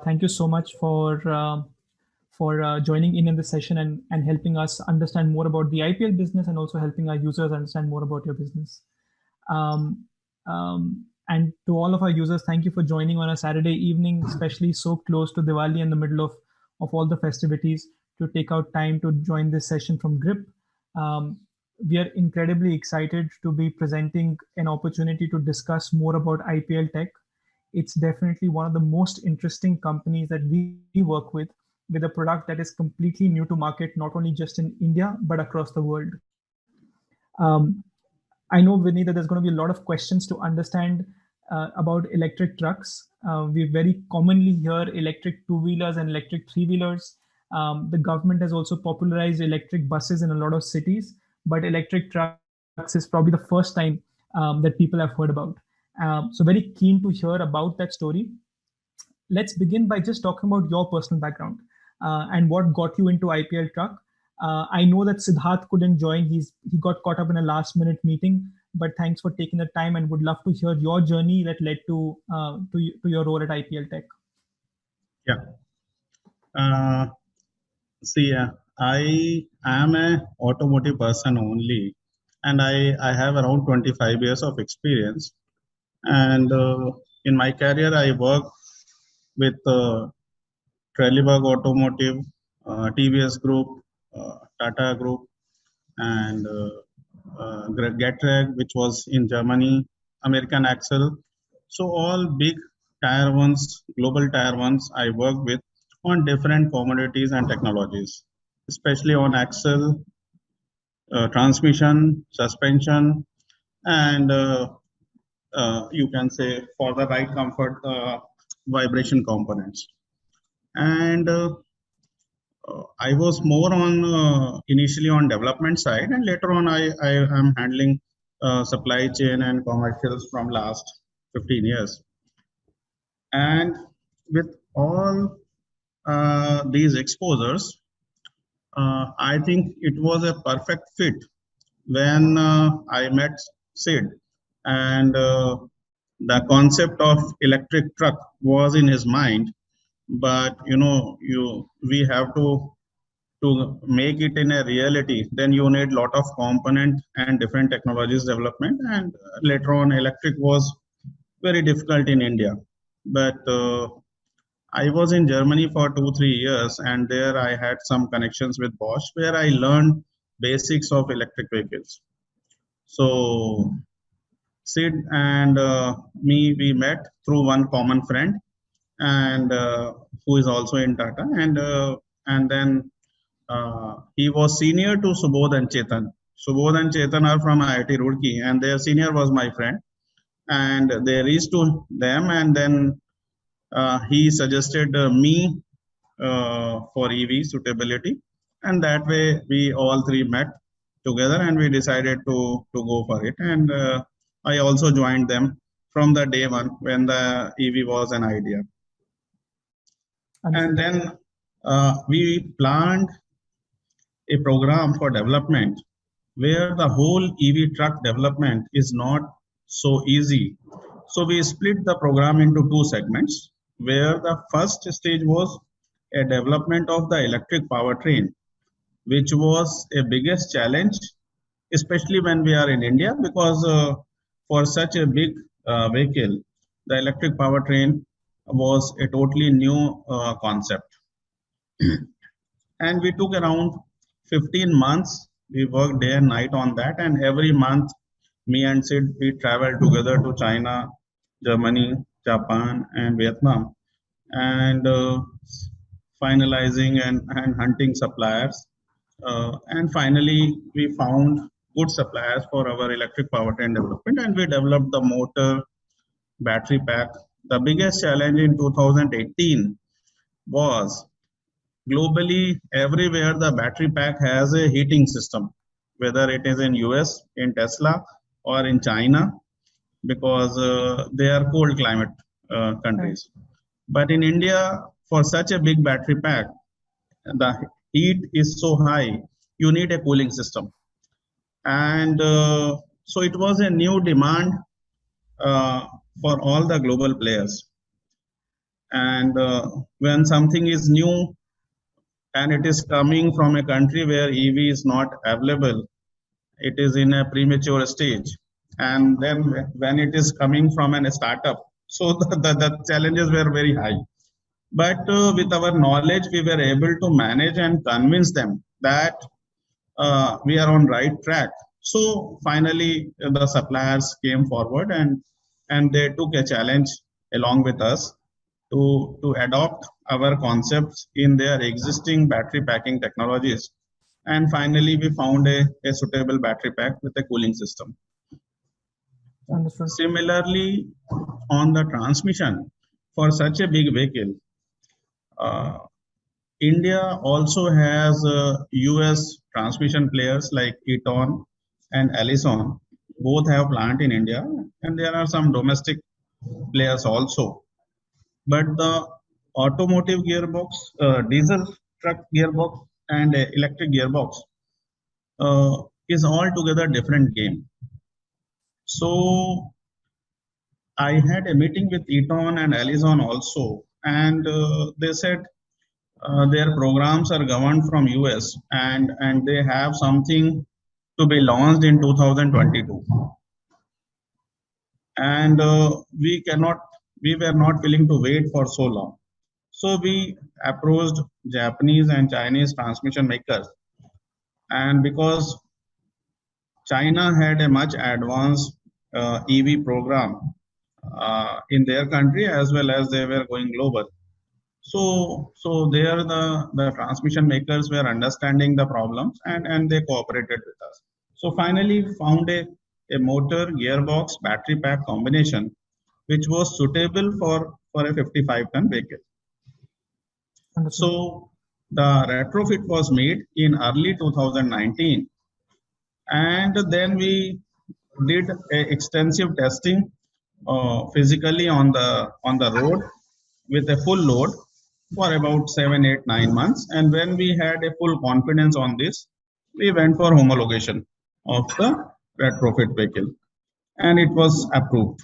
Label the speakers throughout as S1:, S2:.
S1: thank you so much for joining in this session and helping us understand more about the IPL business and also helping our users understand more about your business. Um, and to all of our users, thank you for joining on a Saturday evening, especially so close to Diwali in the middle of all the festivities, to take out time to join this session from Grip. Um, we are incredibly excited to be presenting an opportunity to discuss more about IPL Tech. It's definitely one of the most interesting companies that we work with a product that is completely new to market, not only just in India, but across the world. Um, I know, Vinny, that there's going to be a lot of questions to understand about electric trucks. We very commonly hear electric two-wheelers and electric three-wheelers. The government has also popularized electric buses in a lot of cities, but electric trucks is probably the first time that people have heard about. So very keen to hear about that story. Let's begin by just talking about your personal background and what got you into IPL truck. I know that Siddharth couldn't join; he got caught up in a last minute meeting. But thanks for taking the time, and would love to hear your journey that led to your role at IPL Tech.
S2: Yeah. Uh, See, I am a automotive person only, and I have around 25 years of experience. And in my career, I work with Trelleborg Automotive, TVS Group, Tata Group, and Getrag, which was in Germany, American Axle. So all big tier ones, global tier ones, I work with on different commodities and technologies, especially on axle, transmission, suspension, and you can say for the ride comfort, vibration components. And I was more on initially on development side, and later on I am handling supply chain and commercials from last 15 years. And with all these exposures, I think it was a perfect fit when I met Sid, and the concept of electric truck was in his mind. But we have to make it in a reality. Then you need lot of component and different technologies development. And later on, electric was very difficult in India. But I was in Germany for 2 3 years, and there I had some connections with Bosch, where I learned basics of electric vehicles. So Sid and me, we met through one common friend, and who is also in Tata, and then he was senior to Subodh and Chetan. Subodh and Chetan are from IIT Roorkee, and their senior was my friend, and they reached to them, and then he suggested me for EV suitability, and that way we all three met together, and we decided to go for it. And I also joined them from the day one when the EV was an idea. And then we planned a program for development where the whole EV truck development is not so easy. So we split the program into two segments, where the first stage was a development of the electric powertrain, which was a biggest challenge, especially when we are in India, because for such a big vehicle, the electric powertrain was a totally new concept. And we took around 15 months. We worked day and night on that, and every month, me and Sid, we traveled together to China, Germany, Japan, and Vietnam, and finalizing and hunting suppliers. And finally, we found good suppliers for our electric powertrain development, and we developed the motor, battery pack. The biggest challenge in 2018 was globally, everywhere the battery pack has a heating system, whether it is in US, in Tesla, or in China, because they are cold climate countries. But in India, for such a big battery pack, the heat is so high, you need a cooling system. And so it was a new demand uh, for all the global players. And when something is new and it is coming from a country where EV is not available, it is in a premature stage. And then when it is coming from a startup, so the challenges were very high. But with our knowledge, we were able to manage and convince them that we are on right track. So finally, the suppliers came forward and they took a challenge along with us to adopt our concepts in their existing battery packing technologies. And finally, we found a suitable battery pack with a cooling system.
S1: Understood.
S2: Similarly, on the transmission for such a big vehicle, India also has US transmission players like Eaton and Allison. Both have plant in India, and there are some domestic players also. But the automotive gearbox, diesel truck gearbox, and electric gearbox is altogether different game. So I had a meeting with Eaton and Allison also, and they said their programs are governed from US and they have something to be launched in 2022. And we were not willing to wait for so long. So we approached Japanese and Chinese transmission makers. And because China had a much advanced EV program in their country as well as they were going global. So there the transmission makers were understanding the problems and they cooperated with us. So finally found a motor, gearbox, battery pack combination which was suitable for a 55-ton vehicle.
S1: Understood.
S2: So the retrofit was made in early 2019, and then we did extensive testing physically on the road with a full load for about 7, 8, 9 months. And when we had a full confidence on this, we went for homologation of the retrofit vehicle, and it was approved.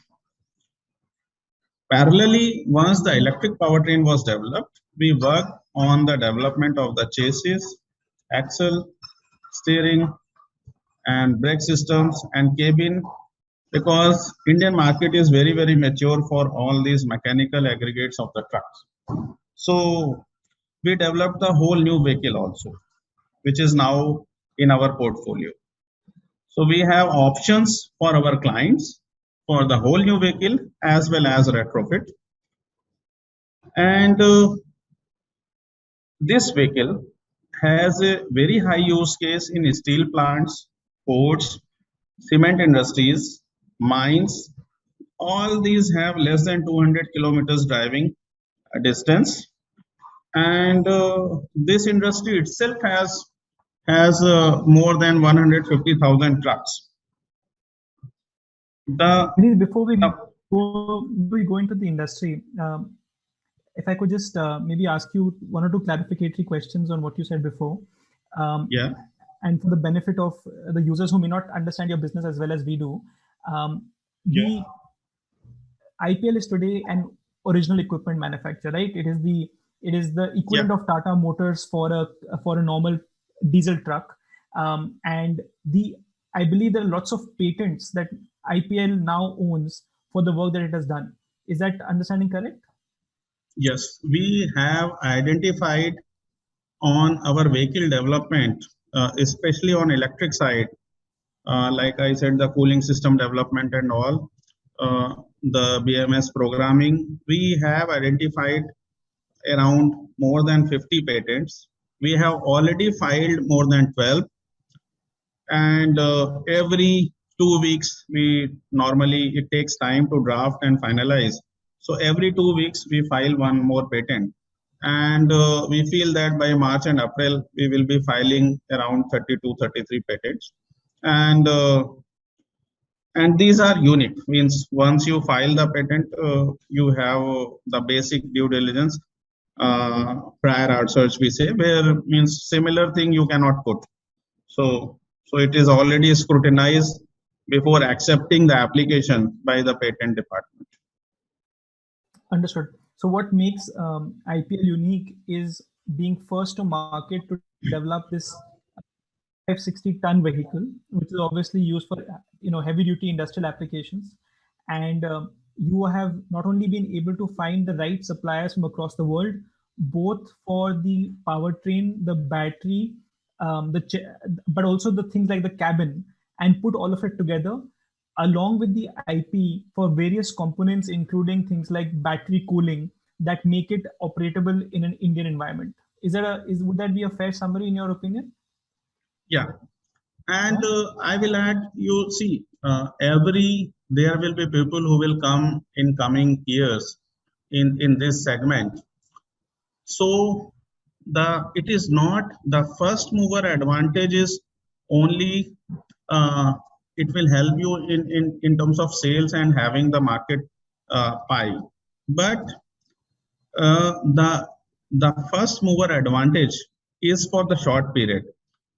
S2: Parallelly, once the electric powertrain was developed, we worked on the development of the chassis, axle, steering, and brake systems and cabin, because Indian market is very, very mature for all these mechanical aggregates of the trucks. So we developed the whole new vehicle also, which is now in our portfolio. So we have options for our clients for the whole new vehicle as well as retrofit. And this vehicle has a very high use case in steel plants, ports, cement industries, mines. All these have less than 200 kilometers driving distance, and this industry itself has more than 150,000 trucks.
S1: Before we go into the industry, if I could just maybe ask you one or two clarificatory questions on what you said before.
S2: Yeah.
S1: And for the benefit of the users who may not understand your business as well as we do, the IPL is today an original equipment manufacturer, right? It is the equivalent of Tata Motors for a normal diesel truck, and I believe there are lots of patents that IPL now owns for the work that it has done. Is that understanding correct?
S2: Yes, we have identified on our vehicle development, especially on electric side, like I said, the cooling system development and all, the BMS programming, we have identified around more than 50 patents. We have already filed more than 12, and every 2 weeks it takes time to draft and finalize. So every 2 weeks we file one more patent, and we feel that by March and April we will be filing around 32, 33 patents, and these are unique. Means once you file the patent, you have the basic due diligence, prior art search we say, where means similar thing you cannot put. So it is already scrutinized before accepting the application by the patent department.
S1: Understood. So what makes IPL unique is being first to market to develop this 560-ton vehicle, which is obviously used for heavy duty industrial applications. And you have not only been able to find the right suppliers from across the world, both for the powertrain, the battery, but also the things like the cabin, and put all of it together along with the IP for various components, including things like battery cooling that make it operatable in an Indian environment. Would that be a fair summary in your opinion?
S2: Yeah. And I will add, you see, there will be people who will come in coming years in this segment. So it is not the first mover advantage is only it will help you in terms of sales and having the market pie. But the first mover advantage is for the short period.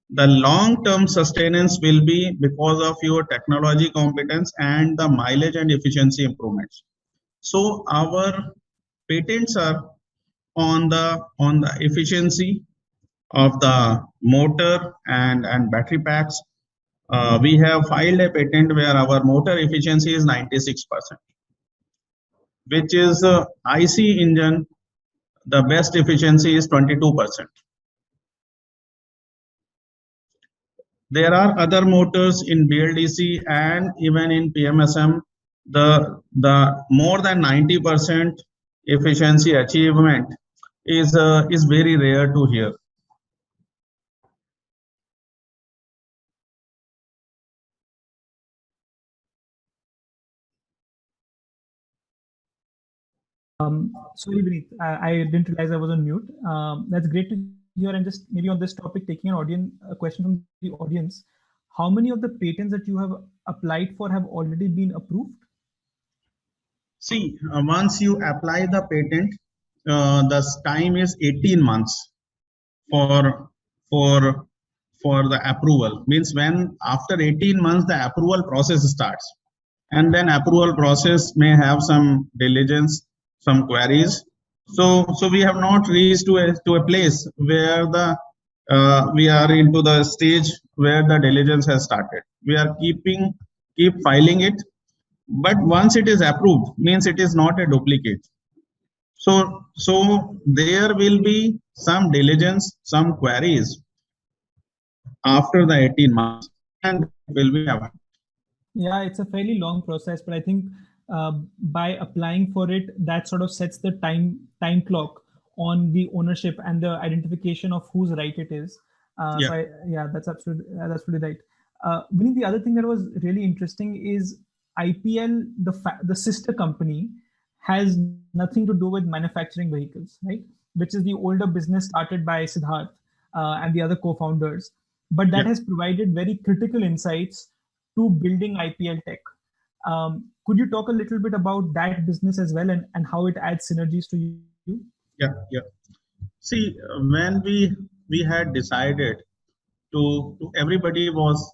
S2: The long-term sustenance will be because of your technology competence and the mileage and efficiency improvements. So our patents are on the efficiency of the motor and battery packs. We have filed a patent where our motor efficiency is 96%, which is IC engine. The best efficiency is 22%. There are other motors in BLDC and even in PMSM. The more than 90% efficiency achievement is very rare to hear.
S1: Sorry, Vineet, I didn't realize I was on mute. That's great to hear. And just maybe on this topic, taking a question from the audience, how many of the patents that you have applied for have already been approved?
S2: See, once you apply the patent, the time is 18 months for the approval. Means when after 18 months the approval process starts, and then approval process may have some diligence, some queries. So we have not reached to a place where we are into the stage where the diligence has started. We are keep filing it, but once it is approved, means it is not a duplicate. So there will be some diligence, some queries after the 18 months, and will be available.
S1: Yeah, it's a fairly long process, but I think by applying for it, that sort of sets the time clock on the ownership and the identification of whose right it is.
S2: Yeah.
S1: That's absolutely right. Vineet, the other thing that was really interesting is IPL, the sister company, has nothing to do with manufacturing vehicles, right? Which is the older business started by Siddharth and the other co-founders, but that
S2: Yeah.
S1: has provided very critical insights to building IPL tech. Could you talk a little bit about that business as well, and how it adds synergies to you?
S2: Yeah. See, when we had decided to everybody was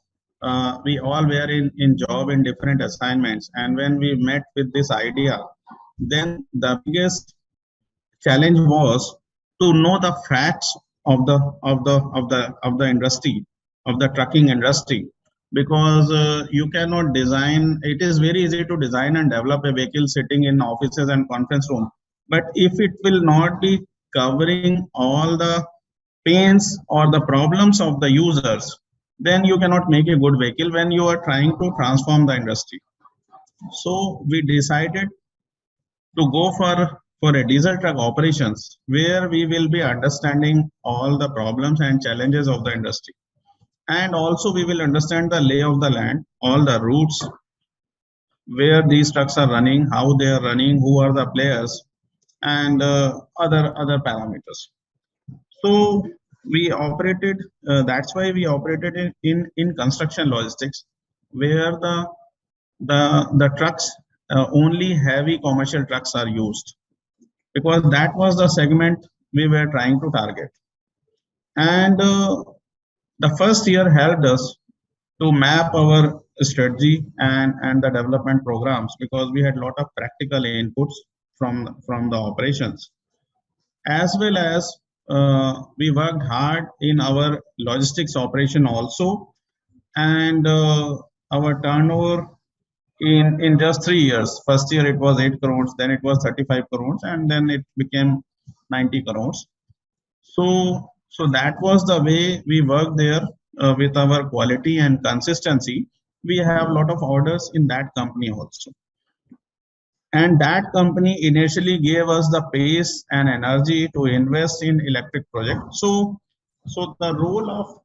S2: we all were in job in different assignments, and when we met with this idea, then the biggest challenge was to know the facts of the industry, of the trucking industry, because you cannot design. It is very easy to design and develop a vehicle sitting in offices and conference room, but if it will not be covering all the pains or the problems of the users, then you cannot make a good vehicle when you are trying to transform the industry. So we decided to go for a diesel truck operations where we will be understanding all the problems and challenges of the industry, and also we will understand the lay of the land, all the routes where these trucks are running, how they are running, who are the players, and other parameters. So we operated. That's why we operated in construction logistics, where the trucks only heavy commercial trucks are used, because that was the segment we were trying to target. And the first year helped us to map our strategy and the development programs, because we had a lot of practical inputs from the operations, as well as we worked hard in our logistics operation also, and our turnover in just 3 years. First year it was 8 crores, then it was 35 crores, and then it became 90 crores. So that was the way we worked there with our quality and consistency. We have a lot of orders in that company also. And that company initially gave us the pace and energy to invest in electric projects. So the role of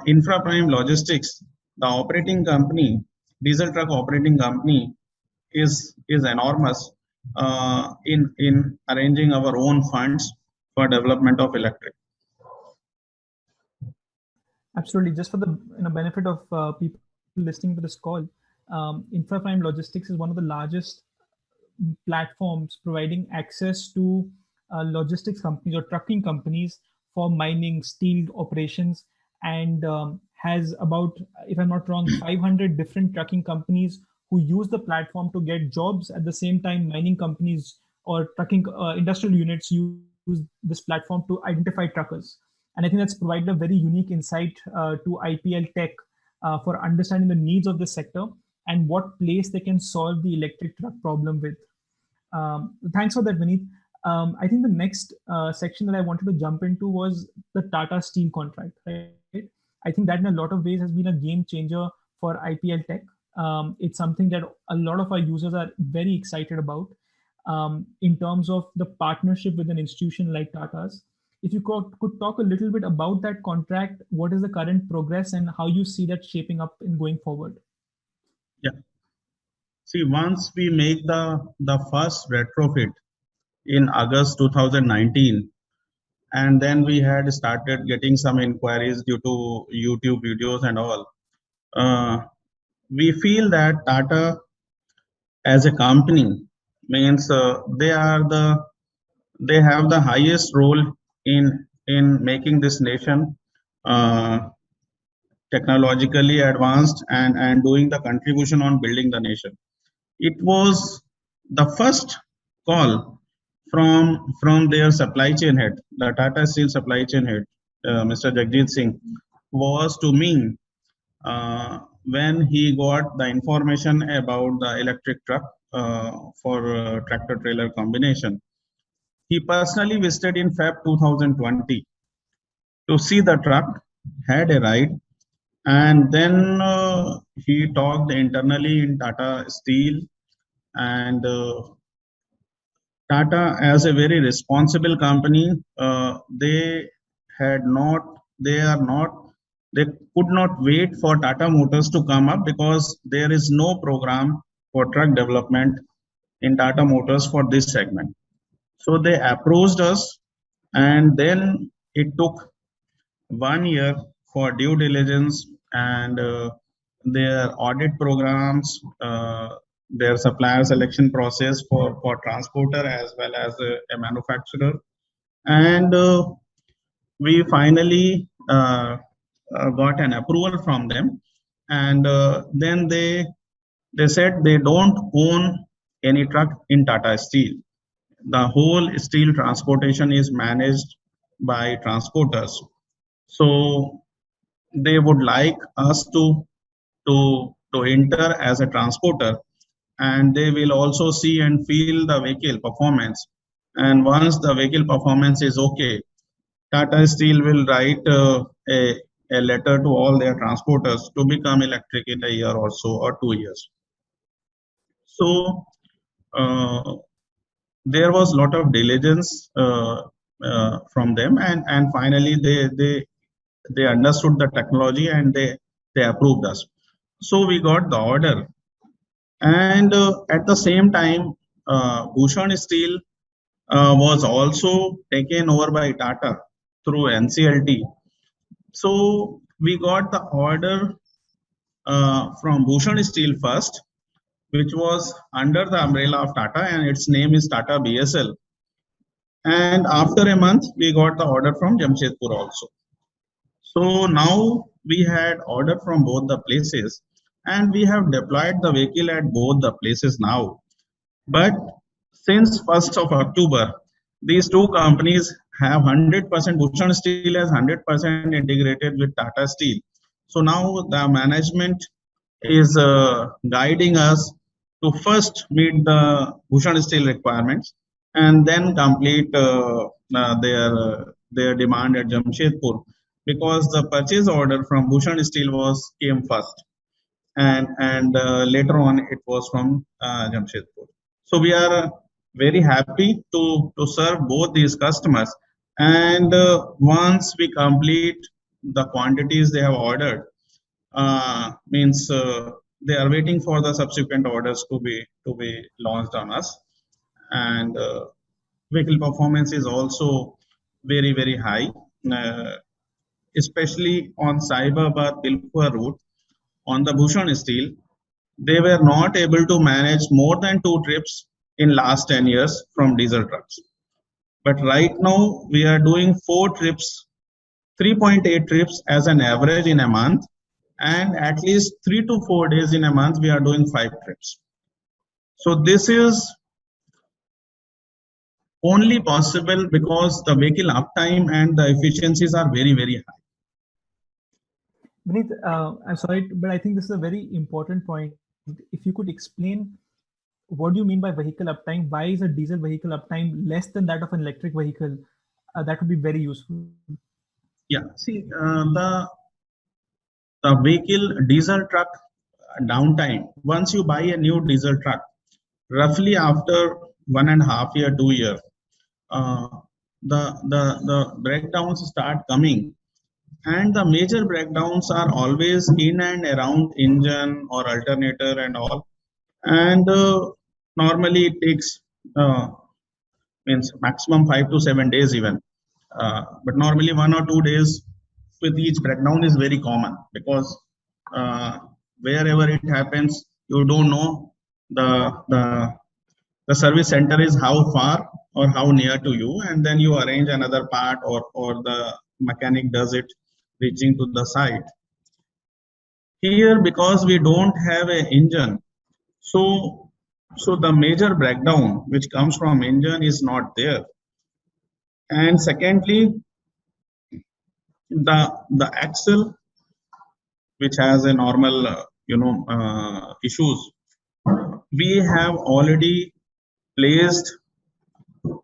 S2: Infra Prime Logistics, the operating company, diesel truck operating company, is enormous in arranging our own funds for development of electric.
S1: Absolutely. Just for the benefit of people listening to this call, Infra Prime Logistics is one of the largest platforms providing access to logistics companies or trucking companies for mining, steel operations, and has about, if I'm not wrong, 500 different trucking companies who use the platform to get jobs. At the same time, mining companies or trucking industrial units use this platform to identify truckers. And I think that's provided a very unique insight to IPL Tech for understanding the needs of the sector and what place they can solve the electric truck problem with. Thanks for that, Vineet. I think the next section that I wanted to jump into was the Tata Steel contract, right? I think that in a lot of ways has been a game changer for IPL Tech. It's something that a lot of our users are very excited about in terms of the partnership with an institution like Tata's. If you could talk a little bit about that contract, what is the current progress and how you see that shaping up in going forward?
S2: Yeah. See, once we make the first retrofit in August 2019, and then we had started getting some inquiries due to YouTube videos and all. We feel that Tata as a company means they have the highest role in making this nation technologically advanced and doing the contribution on building the nation. It was the first call from their supply chain head, the Tata Steel supply chain head, Mr. Jagjit Singh, was to me when he got the information about the electric truck for tractor trailer combination. He personally visited in Feb 2020 to see the truck, had a ride, and then he talked internally in Tata Steel, and Tata, as a very responsible company, they could not wait for Tata Motors to come up because there is no program for truck development in Tata Motors for this segment. So they approached us, and then it took 1 year for due diligence and their audit programs, their supplier selection process for transporter as well as a manufacturer. And we finally got an approval from them. And then they said they don't own any truck in Tata Steel. The whole steel transportation is managed by transporters. So they would like us to enter as a transporter, and they will also see and feel the vehicle performance. And once the vehicle performance is okay, Tata Steel will write a letter to all their transporters to become electric in a year or so or 2 years. So there was a lot of diligence from them, and finally they understood the technology and they approved us. So we got the order, and at the same time, Bhushan Steel was also taken over by Tata through NCLT. So we got the order from Bhushan Steel first, which was under the umbrella of Tata, and its name is Tata BSL. And after a month, we got the order from Jamshedpur also. So now we had order from both the places, and we have deployed the vehicle at both the places now. But since 1st of October, these two companies have 100%, Bhushan Steel has 100% integrated with Tata Steel. So now the management is guiding us to first meet the Bhushan Steel requirements and then complete their demand at Jamshedpur, because the purchase order from Bhushan Steel came first, and later on it was from Jamshedpur. So we are very happy to serve both these customers. And once we complete the quantities they have ordered, means they are waiting for the subsequent orders to be launched on us. And vehicle performance is also very high, especially on Saibabad Bilpur route. On the Bhushan Steel, they were not able to manage more than 2 trips in last 10 years from diesel trucks. But right now we are doing 4 trips, 3.8 trips as an average in a month, and at least 3 to 4 days in a month we are doing 5 trips. So this is only possible because the vehicle uptime and the efficiencies are very high.
S1: Vineet, I'm sorry, but I think this is a very important point. If you could explain what do you mean by vehicle uptime? Why is a diesel vehicle uptime less than that of an electric vehicle? That would be very useful.
S2: Yeah, see, the vehicle diesel truck downtime, once you buy a new diesel truck, roughly after 1.5 year, 2 year, the breakdowns start coming, and the major breakdowns are always in and around engine or alternator and all. And normally it takes means maximum 5 to 7 days even, but normally 1 or 2 days with each breakdown is very common, because wherever it happens, you don't know the service center is how far or how near to you, and then you arrange another part, or the mechanic does it reaching to the site. Here, because we don't have an engine, so the major breakdown which comes from engine is not there. And secondly, the axle, which has a normal issues, we have already placed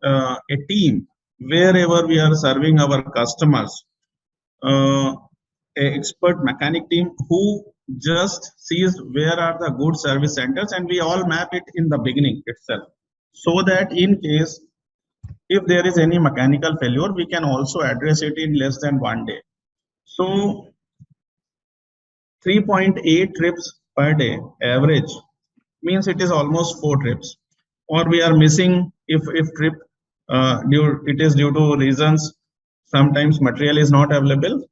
S2: a team wherever we are serving our customers, a expert mechanic team who just sees where are the good service centers, and we all map it in the beginning itself, so that in case if there is any mechanical failure, we can also address it in less than 1 day. So 3.8 trips per day average means it is almost 4 trips, or we are missing if trip it is due to reasons, sometimes material is not available.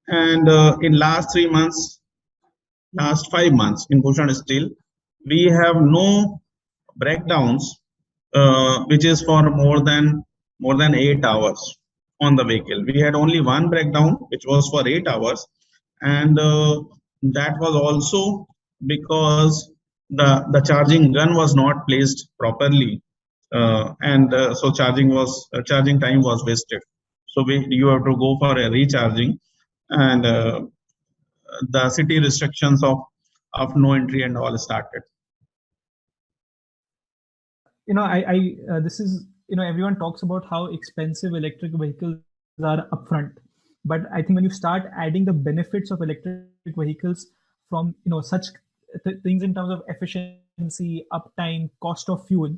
S2: And in last 3 months, last 5 months in Bhushan Steel, we have no breakdowns which is for more than 8 hours on the vehicle. We had only one breakdown which was for 8 hours, and that was also because the charging gun was not placed properly, and so charging time was wasted. So you have to go for a recharging, and the city restrictions of no entry and all started.
S1: This is, everyone talks about how expensive electric vehicles are upfront, but I think when you start adding the benefits of electric vehicles from such things in terms of efficiency, uptime, cost of fuel,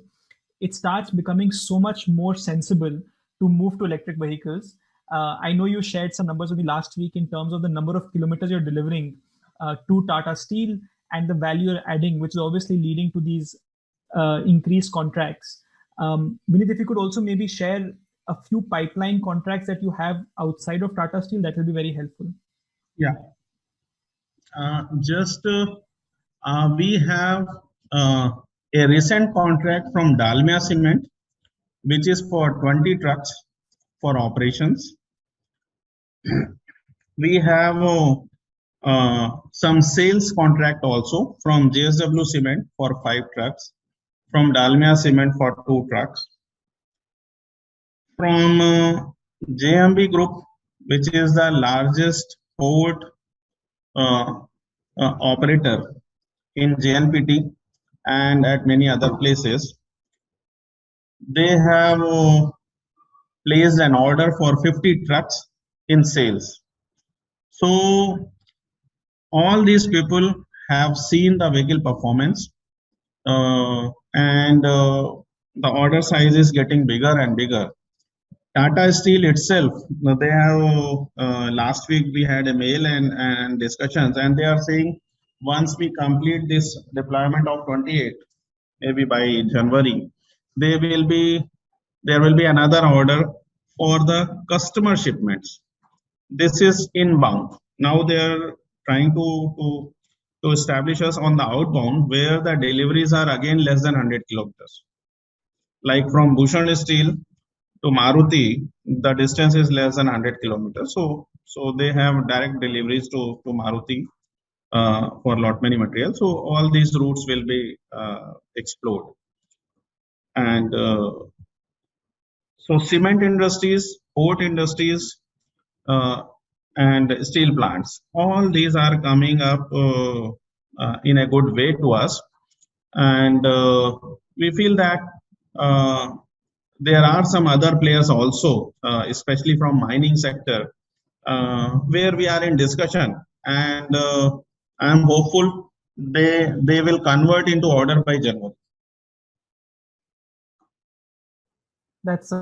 S1: it starts becoming so much more sensible to move to electric vehicles. I know you shared some numbers with me last week in terms of the number of kilometers you're delivering to Tata Steel and the value you're adding, which is obviously leading to these increased contracts. Vineet, if you could also maybe share a few pipeline contracts that you have outside of Tata Steel, that will be very helpful.
S2: Yeah. We have a recent contract from Dalmia Cement, which is for 20 trucks for operations. We have some sales contract also from JSW Cement for 5 trucks. from Dalmia Cement for 2 trucks, from JMB Group, which is the largest port operator in JNPT and at many other places. They have placed an order for 50 trucks in sales. So all these people have seen the vehicle performance, and the order size is getting bigger and bigger. Tata Steel itself, they have last week we had a mail and discussions, and they are saying once we complete this deployment of 28, maybe by January, there will be another order for the customer shipments. This is inbound. Now they are trying to establish us on the outbound, where the deliveries are again less than 100 kilometers. Like from Bhushan Steel to Maruti, the distance is less than 100 kilometers. So they have direct deliveries to Maruti for lot many materials. So all these routes will be explored. And so cement industries, port industries, and steel plants, all these are coming up in a good way to us. And we feel that there are some other players also, especially from mining sector, where we are in discussion, and I am hopeful they will convert into order by January.
S1: That's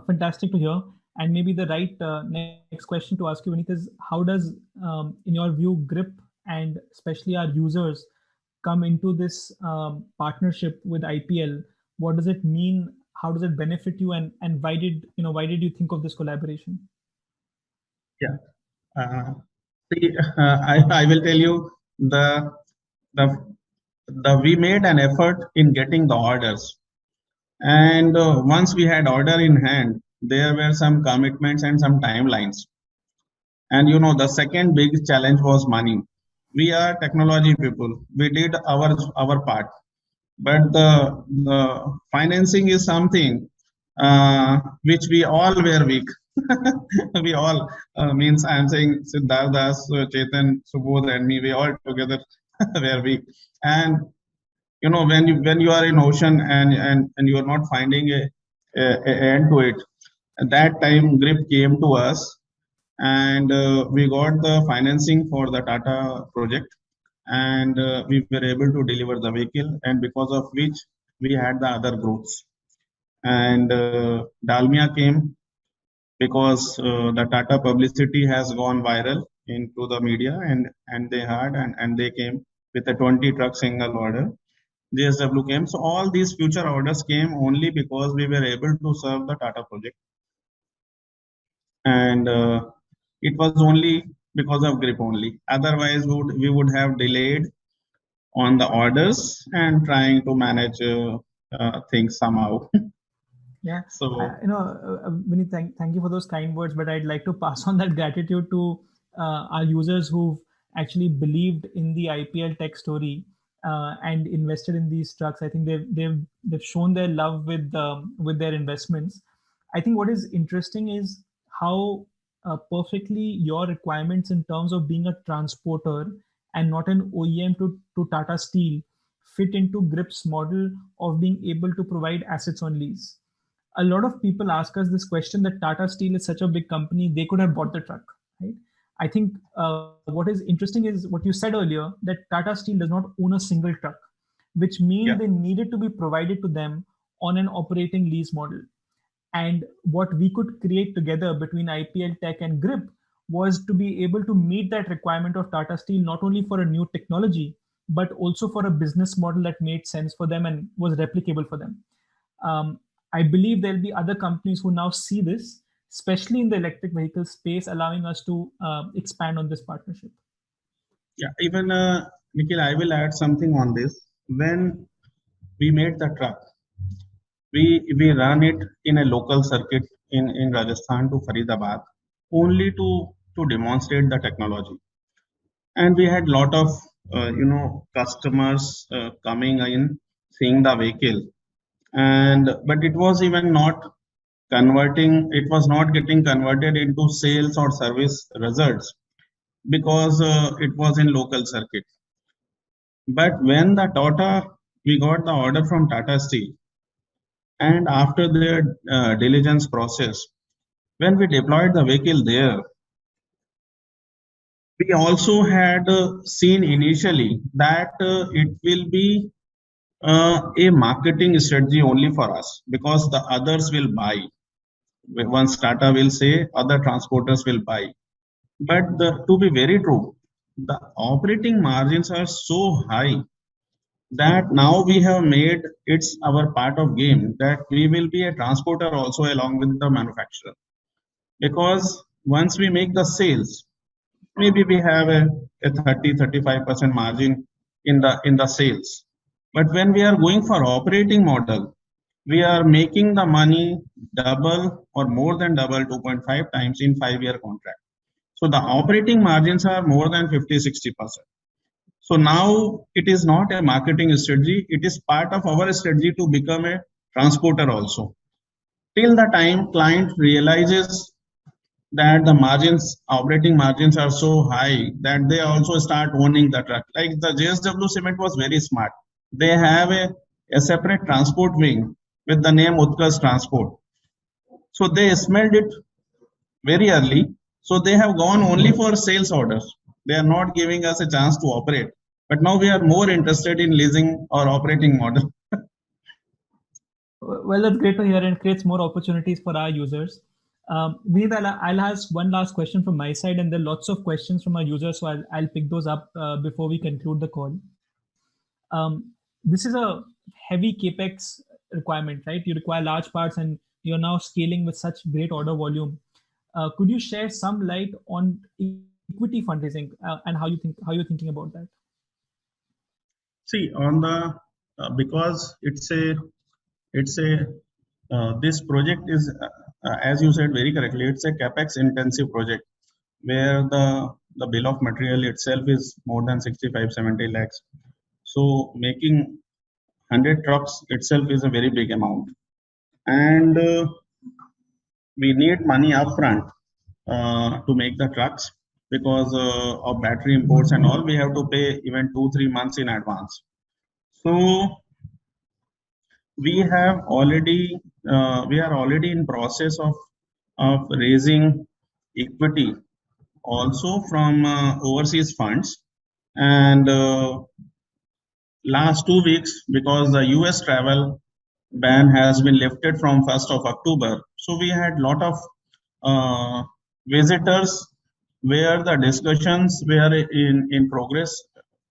S1: fantastic to hear. And maybe the right next question to ask you, Vineet, is how does, in your view, GRIP and especially our users come into this partnership with IPL? What does it mean? How does it benefit you? And why did you think of this collaboration?
S2: Yeah. See, I will tell you the we made an effort in getting the orders, and once we had order in hand, there were some commitments and some timelines. And the second big challenge was money. We are technology people. We did our part, but the financing is something which we all were weak. We all means I'm saying Siddharth, Chetan, Subodh, and me. We all together were weak. And when you are in ocean and you are not finding a end to it, at that time GRIP came to us, and we got the financing for the Tata project, and we were able to deliver the vehicle, and because of which we had the other groups. And Dalmia came because the Tata publicity has gone viral into the media, and they had and they came with a 20 truck single order. JSW came. So all these future orders came only because we were able to serve the Tata project, and it was only because of GRIP only. Otherwise, we would have delayed on the orders and trying to manage things somehow.
S1: Yeah.
S2: So
S1: Vineet, thank you for those kind words, but I'd like to pass on that gratitude to our users who've actually believed in the IPL tech story and invested in these trucks. I think they've shown their love with their investments. I think what is interesting is how perfectly your requirements in terms of being a transporter and not an OEM to Tata Steel fit into GRIP's model of being able to provide assets on lease. A lot of people ask us this question that Tata Steel is such a big company, they could have bought the truck, right? I think what is interesting is what you said earlier, that Tata Steel does not own a single truck, which means they needed to be provided to them on an operating lease model. And what we could create together between IPL Tech and GRIP was to be able to meet that requirement of Tata Steel, not only for a new technology, but also for a business model that made sense for them and was replicable for them. I believe there'll be other companies who now see this, especially in the electric vehicle space, allowing us to expand on this partnership.
S2: Yeah, even Nikhil, I will add something on this. When we made the truck, we ran it in a local circuit in Rajasthan to Faridabad, only to demonstrate the technology. And we had lot of customers coming in, seeing the vehicle, but it was even not converting, it was not getting converted into sales or service results because it was in local circuit. But when we got the order from Tata Steel, and after their diligence process, when we deployed the vehicle there, we also had seen initially that it will be a marketing strategy only for us because the others will buy. Once Tata will say, other transporters will buy. But to be very true, the operating margins are so high that now we have made it's our part of game that we will be a transporter also along with the manufacturer. Because once we make the sales, maybe we have a 30-35% margin in the sales. But when we are going for operating model, we are making the money double or more than double 2.5 times in 5-year contract. So the operating margins are more than 50-60%. So now it is not a marketing strategy, it is part of our strategy to become a transporter also. Till the time client realizes that the margins, operating margins are so high that they also start owning the truck. Like the JSW Cement was very smart. They have a separate transport wing with the name Utkarsh Transport. So they smelled it very early. So they have gone only for sales orders. They are not giving us a chance to operate. But now we are more interested in leasing or operating model.
S1: Well, that's great to hear and creates more opportunities for our users. Vineet, I'll ask one last question from my side, and there are lots of questions from our users, so I'll pick those up before we conclude the call. This is a heavy capex requirement, right? You require large parts, and you're now scaling with such great order volume. Could you share some light on equity fundraising and how you're thinking about that?
S2: See, on the because it's a this project is as you said very correctly, it's a capex intensive project where the bill of material itself is more than 65-70 lakhs. So making 100 trucks itself is a very big amount, and we need money upfront to make the trucks because of battery imports and all. We have to pay even 2-3 months in advance. So we are already in process of raising equity also from overseas funds, and last 2 weeks, because the US travel ban has been lifted from 1st of October, so we had lot of visitors where the discussions were in progress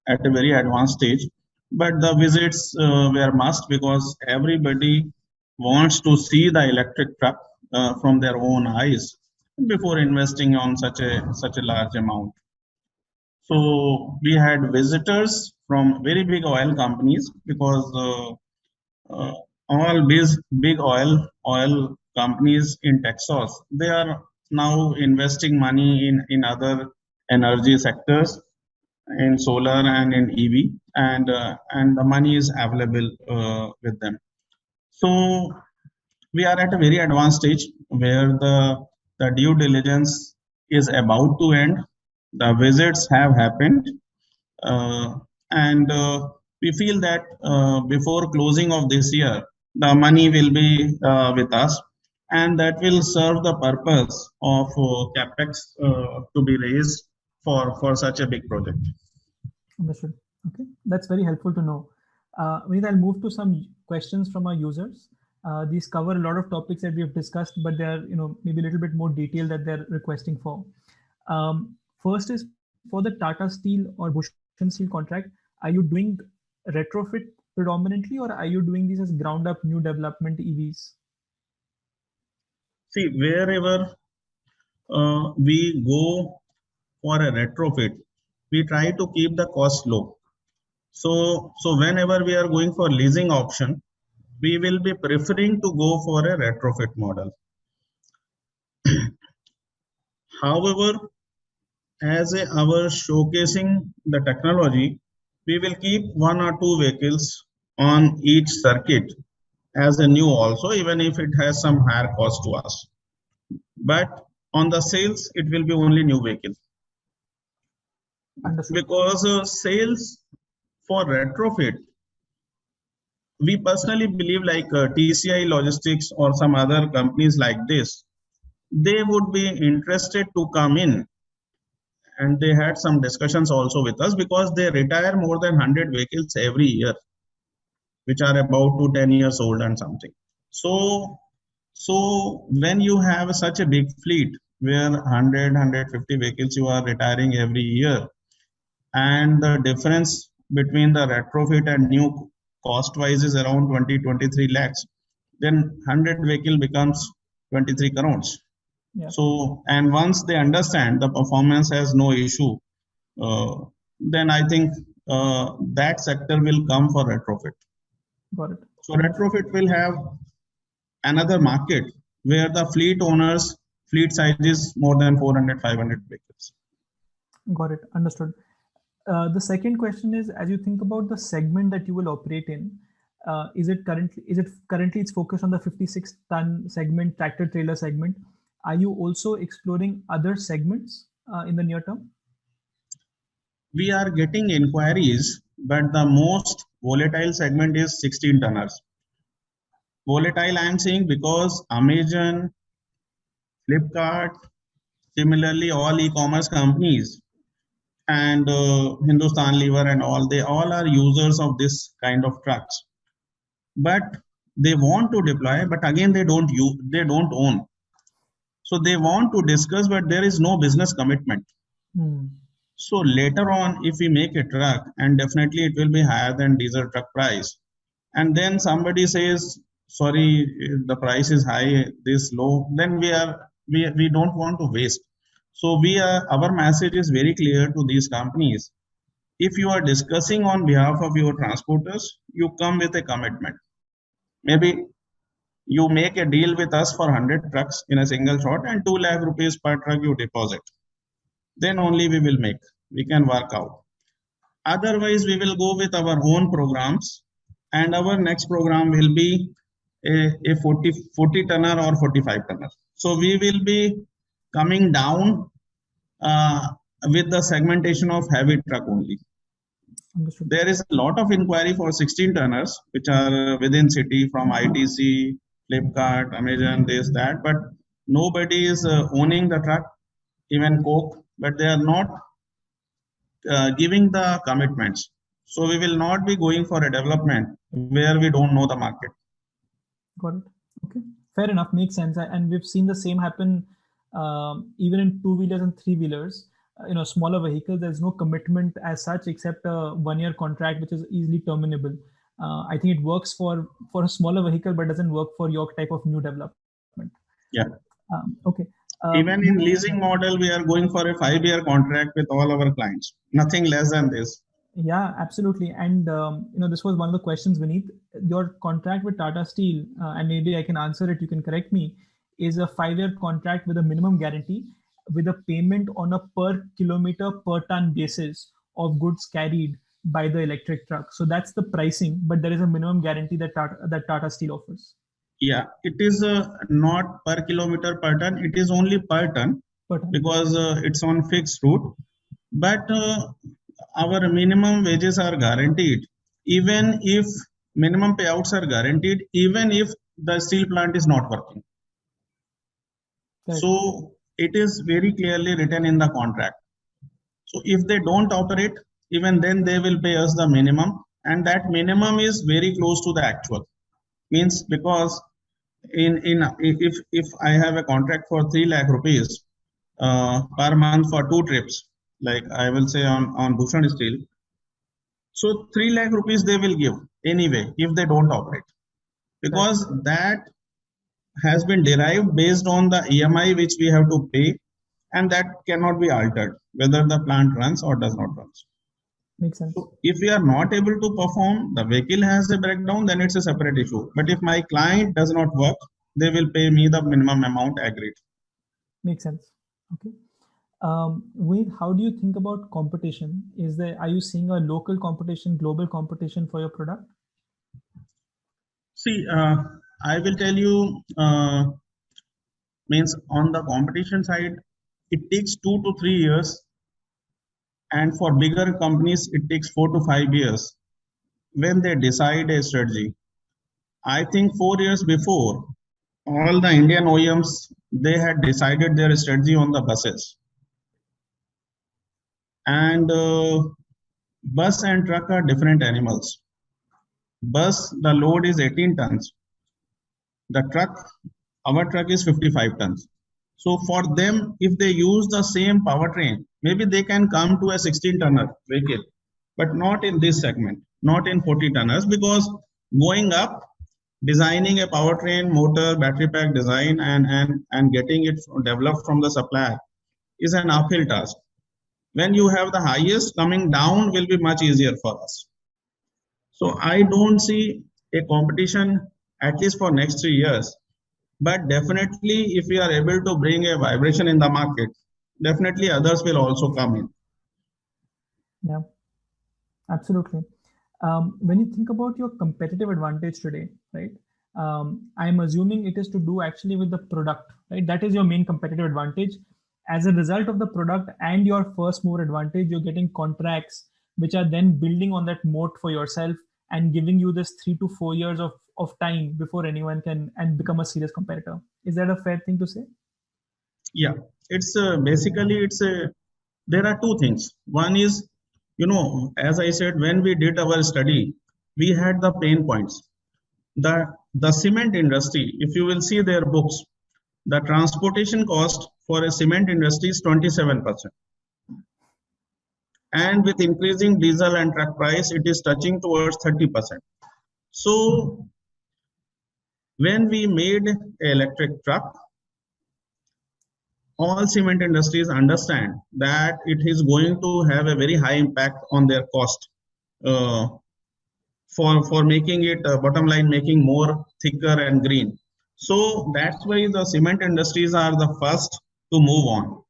S2: at a very advanced stage. But the visits were must because everybody wants to see the electric truck from their own eyes before investing on such a large amount. So we had visitors from very big oil companies because all these big oil companies in Texas, they are now investing money in other energy sectors, in solar and in EV, and the money is available with them. So we are at a very advanced stage where the due diligence is about to end. The visits have happened, and we feel that before closing of this year, the money will be with us, and that will serve the purpose of capex to be raised for such a big project.
S1: Understood. Okay, that's very helpful to know. Vineet, I'll move to some questions from our users. These cover a lot of topics that we've discussed, but they're maybe a little bit more detail that they're requesting for. First is for the Tata Steel or Bhushan Steel contract, are you doing retrofit predominantly, or are you doing these as ground up new development EVs?
S2: See, wherever we go for a retrofit, we try to keep the cost low. So whenever we are going for leasing option, we will be preferring to go for a retrofit model. However, as our showcasing the technology, we will keep 1 or 2 vehicles on each circuit as a new also, even if it has some higher cost to us. But on the sales, it will be only new vehicle.
S1: Understood.
S2: Because sales for retrofit, we personally believe like TCI Logistics or some other companies like this, they would be interested to come in, and they had some discussions also with us because they retire more than 100 vehicles every year, which are about to 10 years old and something. So when you have such a big fleet where 100-150 vehicles you are retiring every year, and the difference between the retrofit and new cost wise is around 20-23 lakhs, then 100 vehicle becomes 23 crores.
S1: Yeah.
S2: So, and once they understand the performance has no issue, then I think that sector will come for retrofit.
S1: Got it.
S2: So retrofit will have another market where the fleet owners fleet size is more than 400-500 vehicles.
S1: Got it. Understood. The second question is, as you think about the segment that you will operate in, is it currently it's focused on the 56-ton segment, tractor trailer segment? Are you also exploring other segments in the near term?
S2: We are getting inquiries, but the most volatile segment is 16 tonners. Volatile, I am saying, because Amazon, Flipkart, similarly all e-commerce companies, and Hindustan Lever and all, they all are users of this kind of trucks. But they want to deploy, but again they don't own. So they want to discuss, but there is no business commitment. So later on, if we make a truck, and definitely it will be higher than diesel truck price, and then somebody says, sorry, the price is high, this low, then we don't want to waste. So our message is very clear to these companies. If you are discussing on behalf of your transporters, you come with a commitment. Maybe you make a deal with us for 100 trucks in a single shot, and 2 lakh rupees per truck you deposit. Then only we can work out. Otherwise, we will go with our own programs, and our next program will be a 40 tonner or 45 tonner. So we will be coming down with the segmentation of heavy truck only.
S1: Understood.
S2: There is a lot of inquiry for 16 tonners, which are within city from ITC, Flipkart, Amazon, this, that, but nobody is owning the truck, even Coke, but they are not giving the commitments. So we will not be going for a development where we don't know the market.
S1: Got it. Okay, fair enough. Makes sense. And we've seen the same happen even in two-wheelers and three-wheelers. Smaller vehicles, there's no commitment as such except a 1-year contract, which is easily terminable. I think it works for a smaller vehicle, but doesn't work for your type of new development.
S2: Yeah.
S1: Okay.
S2: Even in leasing model, we are going for a 5-year contract with all our clients. Nothing less than this.
S1: Yeah, absolutely. And this was one of the questions, Vineet. Your contract with Tata Steel, and maybe I can answer it, you can correct me, is a 5-year contract with a minimum guarantee with a payment on a per kilometer per ton basis of goods carried by the electric truck. So that's the pricing, but there is a minimum guarantee that Tata Steel offers.
S2: Yeah, it is not per kilometer per ton. It is only per ton because it's on fixed route. But our minimum wages are guaranteed, even if minimum payouts are guaranteed, even if the steel plant is not working. Right. So it is very clearly written in the contract. So if they don't operate, even then they will pay us the minimum, and that minimum is very close to the actual. Means because if I have a contract for 3 lakh rupees per month for 2 trips, like I will say on Bhushan Steel, so 3 lakh rupees they will give anyway if they don't operate, because that has been derived based on the EMI which we have to pay, and that cannot be altered whether the plant runs or does not run.
S1: Makes sense.
S2: So if we are not able to perform, the vehicle has a breakdown, then it's a separate issue. But if my client does not work, they will pay me the minimum amount agreed.
S1: Makes sense. Okay. Wait, how do you think about competition? Are you seeing a local competition, global competition for your product?
S2: See, I will tell you, means on the competition side, it takes 2 to 3 years, and for bigger companies, it takes 4 to 5 years when they decide a strategy. I think 4 years before, all the Indian OEMs, they had decided their strategy on the buses. And bus and truck are different animals. Bus, the load is 18 tons. The truck, our truck is 55 tons. So for them, if they use the same powertrain, maybe they can come to a 16-tonner vehicle, but not in this segment, not in 40 tonners, because going up, designing a powertrain, motor, battery pack design, and getting it developed from the supplier is an uphill task. When you have the highest, coming down will be much easier for us. So I don't see a competition at least for next 3 years. But definitely, if we are able to bring a vibration in the market, definitely others will also come in.
S1: Yeah, absolutely. When you think about your competitive advantage today, right? I'm assuming it is to do actually with the product, right? That is your main competitive advantage. As a result of the product and your first mover advantage, you're getting contracts which are then building on that moat for yourself and giving you this 3 to 4 years of time before anyone can and become a serious competitor. Is that a fair thing to say?
S2: Yeah, it's basically it's a. There are two things. One is, as I said, when we did our study, we had the pain points. The cement industry, if you will see their books, the transportation cost for a cement industry is 27%. And with increasing diesel and truck price, it is touching towards 30%. So when we made an electric truck, all cement industries understand that it is going to have a very high impact on their cost, uh, for making it bottom line, making more thicker and green. So that's why the cement industries are the first to move on.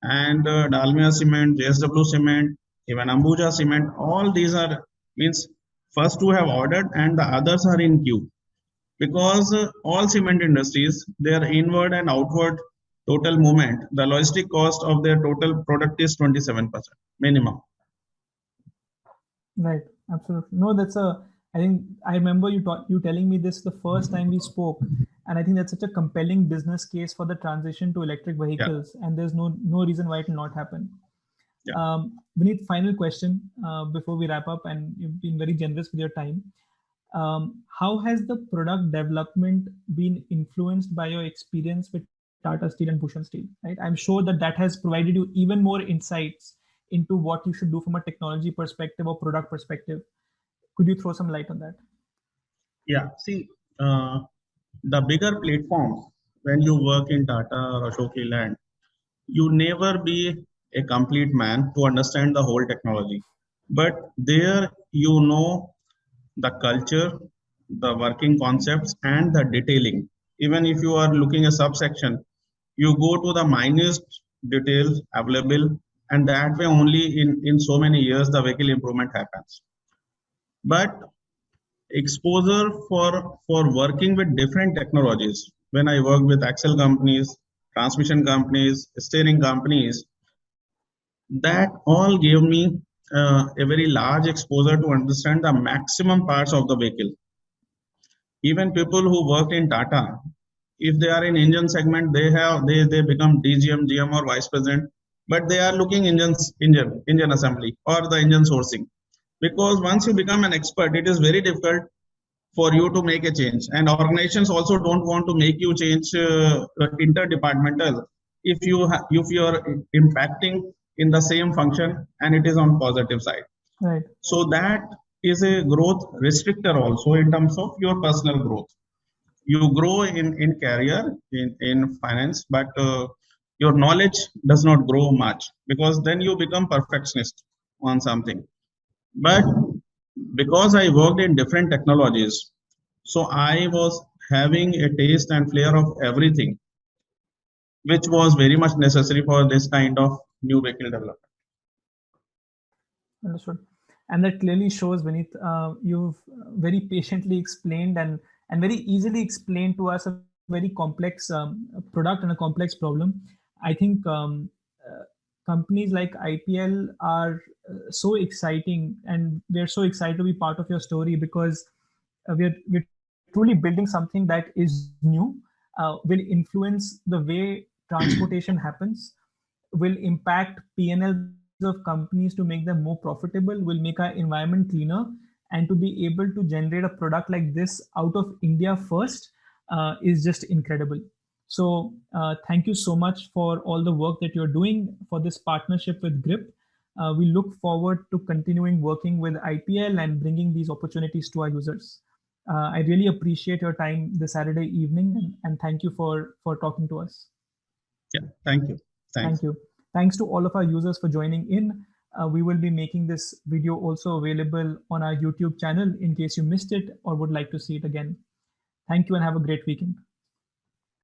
S2: And Dalmia Cement, JSW Cement, even Ambuja Cement, all these are means first to have ordered, and the others are in queue, because all cement industries, their inward and outward total movement, the logistic cost of their total product is 27% minimum.
S1: Right, absolutely. No, that's a. I think I remember you telling me this the first time we spoke, and I think that's such a compelling business case for the transition to electric
S2: Yeah,
S1: vehicles, and there's no reason why it will not happen.
S2: yeah.
S1: Vineet, final question before we wrap up, and you've been very generous with your time. How has the product development been influenced by your experience with Tata Steel and Bhushan Steel? Right, I'm sure that has provided you even more insights into what you should do from a technology perspective or product perspective. Could you throw some light on that?
S2: Yeah, see, uh, the bigger platforms, when you work in Tata or Ashok Leyland, you never be a complete man to understand the whole technology. But there, the culture, the working concepts, and the detailing. Even if you are looking a subsection, you go to the minute details available, and that way only in so many years the vehicle improvement happens. But exposure for working with different technologies. When I work with axle companies, transmission companies, steering companies, that all gave me a very large exposure to understand the maximum parts of the vehicle. Even people who work in Tata, if they are in engine segment, they become DGM, GM, or vice president, but they are looking engine assembly or the engine sourcing. Because once you become an expert, it is very difficult for you to make a change, and organizations also don't want to make you change interdepartmental if you are impacting in the same function and it is on positive side.
S1: Right.
S2: So that is a growth restrictor also in terms of your personal growth. You grow in career, in finance, but your knowledge does not grow much, because then you become perfectionist on something. But because I worked in different technologies, so I was having a taste and flair of everything, which was very much necessary for this kind of new vehicle development.
S1: Understood. And that clearly shows, Vineet, you've very patiently explained and and very easily explained to us a very complex product and a complex problem. I think companies like IPL are so exciting, and we're so excited to be part of your story because we're truly building something that is new, will influence the way transportation happens, will impact P&Ls of companies to make them more profitable, will make our environment cleaner, and to be able to generate a product like this out of India first is just incredible. So thank you so much for all the work that you're doing for this partnership with Grip. We look forward to continuing working with IPL and bringing these opportunities to our users. I really appreciate your time this Saturday evening, and thank you for talking to us.
S2: Yeah, thank you. Thanks.
S1: Thank you. Thanks to all of our users for joining in. We will be making this video also available on our YouTube channel in case you missed it or would like to see it again. Thank you and have a great weekend.